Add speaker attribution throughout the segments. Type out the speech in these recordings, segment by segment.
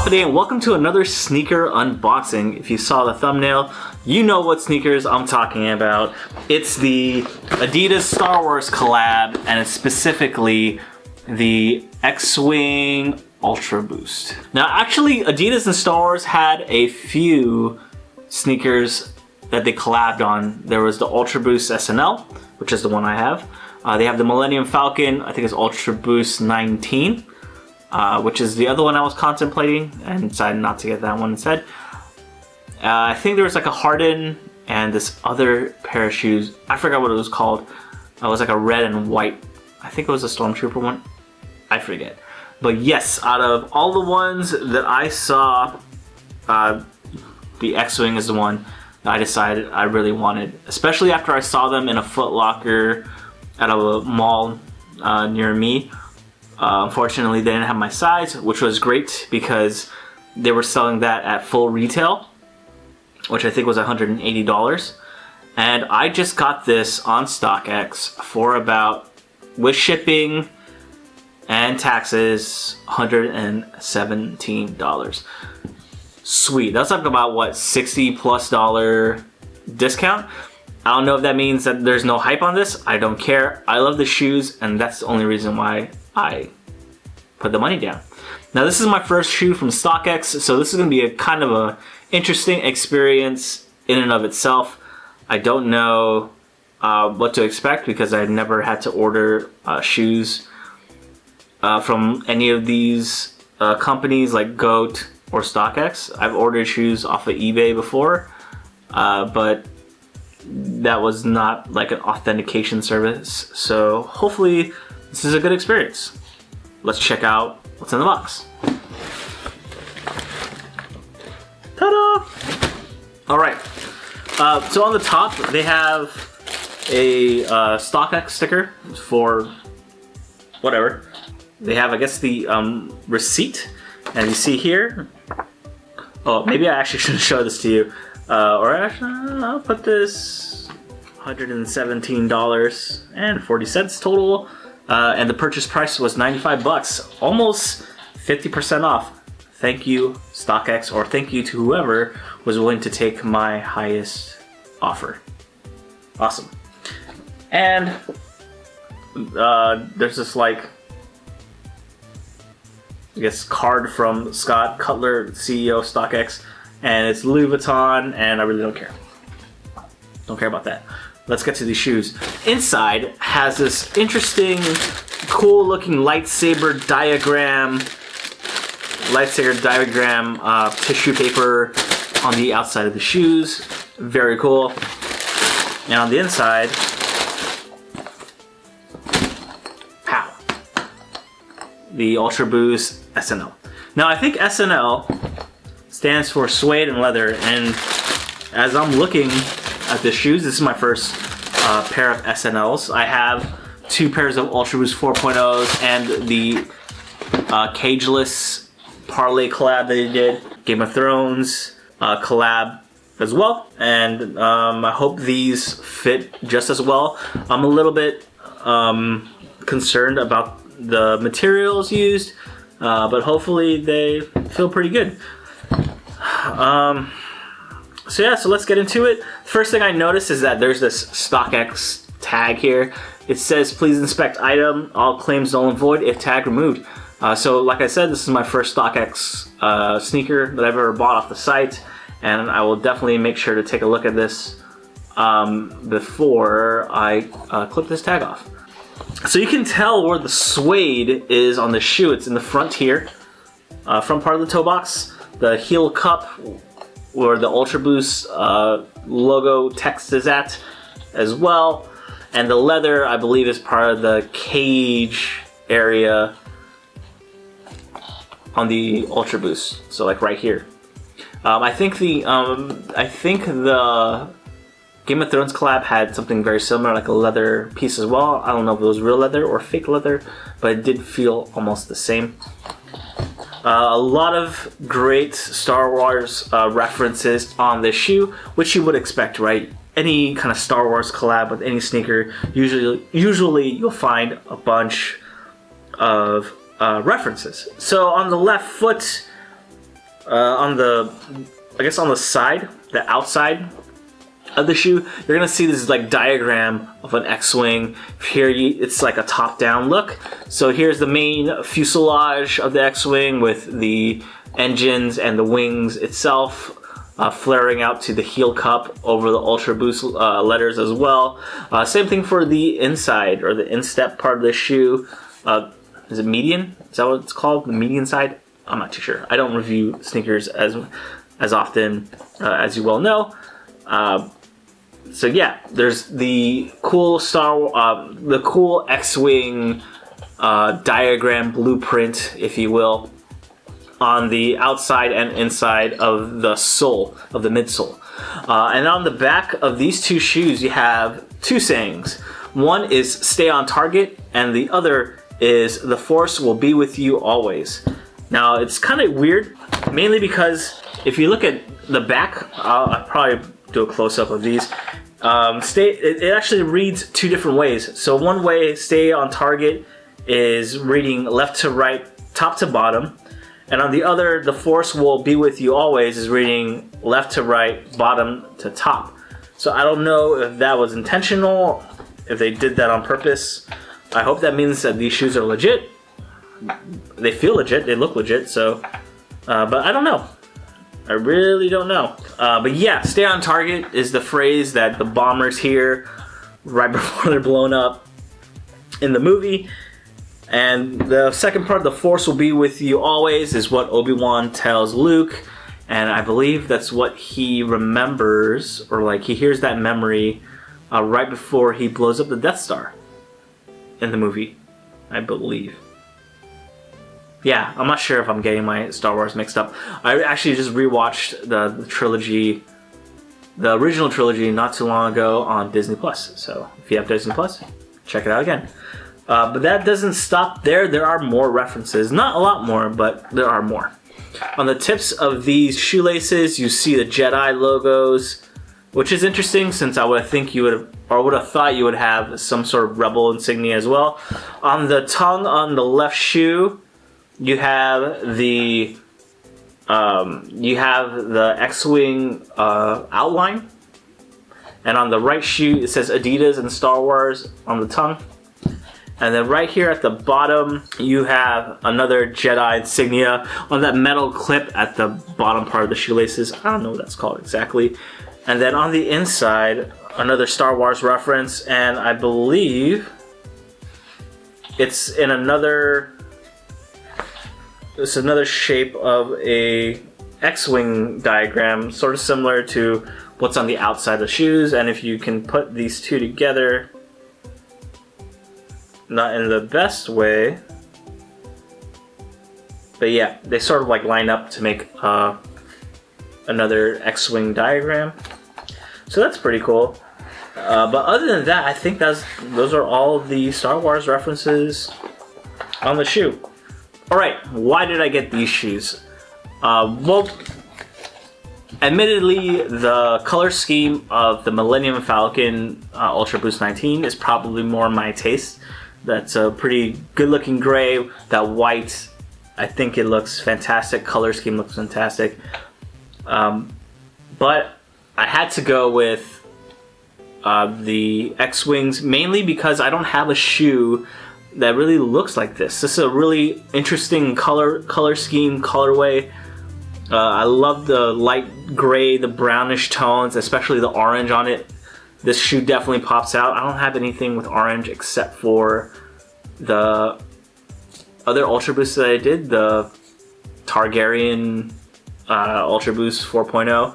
Speaker 1: today and welcome to another sneaker unboxing. If you saw the thumbnail, you know what sneakers I'm talking about. It's the Adidas Star Wars collab, and it's specifically the X-Wing Ultra Boost. Now actually Adidas and Star Wars had a few sneakers that they collabed on. There was the Ultra Boost SNL, which is the one I have. They have the Millenium Falcon, I think it's Ultra Boost 19. Which is the other one I was contemplating and decided not to get that one instead. I think there was like a Harden and this other pair of shoes. I forgot what it was called. It was like a red and white. I think it was a Stormtrooper one. I forget. But yes, out of all the ones that I saw, the X-Wing is the one that I decided I really wanted. Especially after I saw them in a Foot Locker at a mall near me. Unfortunately, they didn't have my size, which was great because they were selling that at full retail, which I think was $180. And I just got this on StockX for about, with shipping and taxes, $117. Sweet. That's like about what, $60+ discount. I don't know if that means that there's no hype on this. I don't care. I love the shoes, and that's the only reason why I put the money down. Now this is my first shoe from StockX, so this is going to be a kind of a interesting experience in and of itself. I don't know what to expect because I've never had to order shoes from any of these companies like GOAT or StockX. I've ordered shoes off of eBay before, but that was not like an authentication service, so hopefully this is a good experience. Let's check out what's in the box. Ta-da! Alright, so on the top they have a StockX sticker for whatever. They have, I guess, the receipt, and you see here, oh, maybe I actually should show this to you. Or actually, I'll put this $117.40 total, and the purchase price was $95, almost 50% off. Thank you, StockX, or thank you to whoever was willing to take my highest offer. Awesome. And there's this like, I guess, card from Scott Cutler, CEO of StockX. And it's Louis Vuitton, and I really don't care. Don't care about that. Let's get to these shoes. Inside has this interesting, cool looking lightsaber diagram tissue paper on the outside of the shoes. Very cool. And on the inside, pow, the Ultra Boost SNL. Now I think SNL stands for suede and leather, and as I'm looking at the shoes, this is my first pair of SNLs. I have two pairs of Ultra Boost 4.0s and the cageless parlay collab that they did, Game of Thrones collab as well, and I hope these fit just as well. I'm a little bit concerned about the materials used, but hopefully they feel pretty good. So yeah, so let's get into it. First thing I noticed is that there's this StockX tag here. It says, please inspect item, all claims null and void if tag removed. So like I said, this is my first StockX sneaker that I've ever bought off the site, and I will definitely make sure to take a look at this before I clip this tag off. So you can tell where the suede is on the shoe. It's in the front here, front part of the toe box. The heel cup where the Ultra Boost logo text is at as well. And the leather, I believe, is part of the cage area on the Ultra Boost. So like right here. I think the Game of Thrones collab had something very similar, like a leather piece as well. I don't know if it was real leather or fake leather, but it did feel almost the same. A lot of great Star Wars references on this shoe, which you would expect, right? Any kind of Star Wars collab with any sneaker, usually you'll find a bunch of references. So on the left foot, On the, I guess on the side, the outside of the shoe, you're gonna see this like diagram of an X-wing. Here it's like a top-down look. So here's the main fuselage of the X-wing with the engines and the wings itself flaring out to the heel cup over the Ultra Boost letters as well. Same thing for the inside, or the instep part of the shoe. Is it median? Is that what it's called? The median side? I'm not too sure. I don't review sneakers as often as you well know. So yeah, there's the cool the cool X-wing diagram blueprint, if you will, on the outside and inside of the sole, of the midsole. And on the back of these two shoes, you have two sayings. One is "Stay on target," and the other is "The Force will be with you always." Now it's kind of weird, mainly because if you look at the back, I'll probably do a close-up of these. It actually reads two different ways. So one way, "Stay on target," is reading left to right, top to bottom. And on the other, "The Force will be with you always," is reading left to right, bottom to top. So I don't know if that was intentional, if they did that on purpose. I hope that means that these shoes are legit. They feel legit, they look legit, so, but I don't know. I really don't know. But yeah, "Stay on target" is the phrase that the bombers hear right before they're blown up in the movie. And the second part, "The Force will be with you always," is what Obi-Wan tells Luke. And I believe that's what he remembers, or like he hears that memory right before he blows up the Death Star in the movie, I believe. Yeah, I'm not sure if I'm getting my Star Wars mixed up. I actually just rewatched the trilogy, the original trilogy, not too long ago on Disney Plus. So if you have Disney Plus, check it out again. But that doesn't stop there. There are more references. Not a lot more, but there are more. On the tips of these shoelaces, you see the Jedi logos, which is interesting since I would have thought you would have some sort of Rebel insignia as well. On the tongue on the left shoe, you have the X-wing outline, and on the right shoe it says Adidas and Star Wars on the tongue. And then right here at the bottom, you have another Jedi insignia on that metal clip at the bottom part of the shoelaces. I don't know what that's called exactly. And then on the inside, another Star Wars reference, and I believe it's in another shape of a X-wing diagram, sort of similar to what's on the outside of the shoes. And if you can put these two together, not in the best way, but yeah, they sort of like line up to make another X-wing diagram. So that's pretty cool. But other than that, I think those are all the Star Wars references on the shoe. Alright, why did I get these shoes? Well, admittedly, the color scheme of the Millenium Falcon Ultra Boost 19 is probably more my taste. That's a pretty good looking gray. That white, I think it looks fantastic. Color scheme looks fantastic. But I had to go with the X-Wings, mainly because I don't have a shoe that really looks like this. This is a really interesting color scheme, colorway. I love the light gray, the brownish tones, especially the orange on it. This shoe definitely pops out. I don't have anything with orange except for the other Ultra Boosts that I did, the Targaryen Ultra Boost 4.0.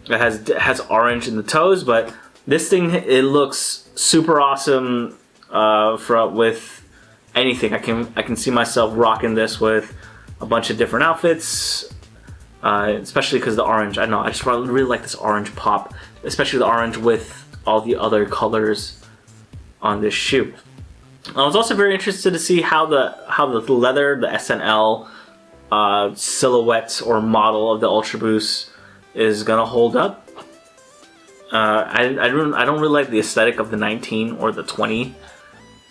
Speaker 1: It has orange in the toes, but this thing, it looks super awesome with anything. I can see myself rocking this with a bunch of different outfits, especially because the orange. I don't know, I just really like this orange pop, especially the orange with all the other colors on this shoe. I was also very interested to see how the leather, the SNL silhouette or model of the Ultra Boost is gonna hold up. I don't really like the aesthetic of the 19 or the 20,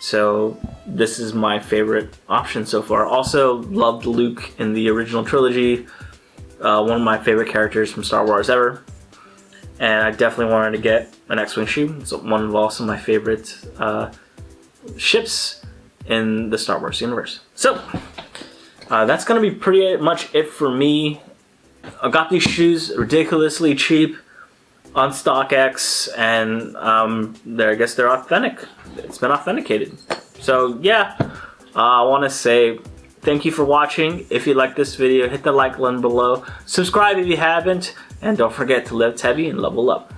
Speaker 1: so this is my favorite option so far. Also loved Luke in the original trilogy. one of my favorite characters from Star Wars ever. And I definitely wanted to get an X-Wing shoe. It's one of also my favorite ships in the Star Wars universe. So, that's going to be pretty much it for me. I got these shoes ridiculously cheap on StockX, and I guess they're authentic. It's been authenticated. So yeah, I want to say thank you for watching. If you like this video, hit the like button below. Subscribe if you haven't, and don't forget to live heavy and level up.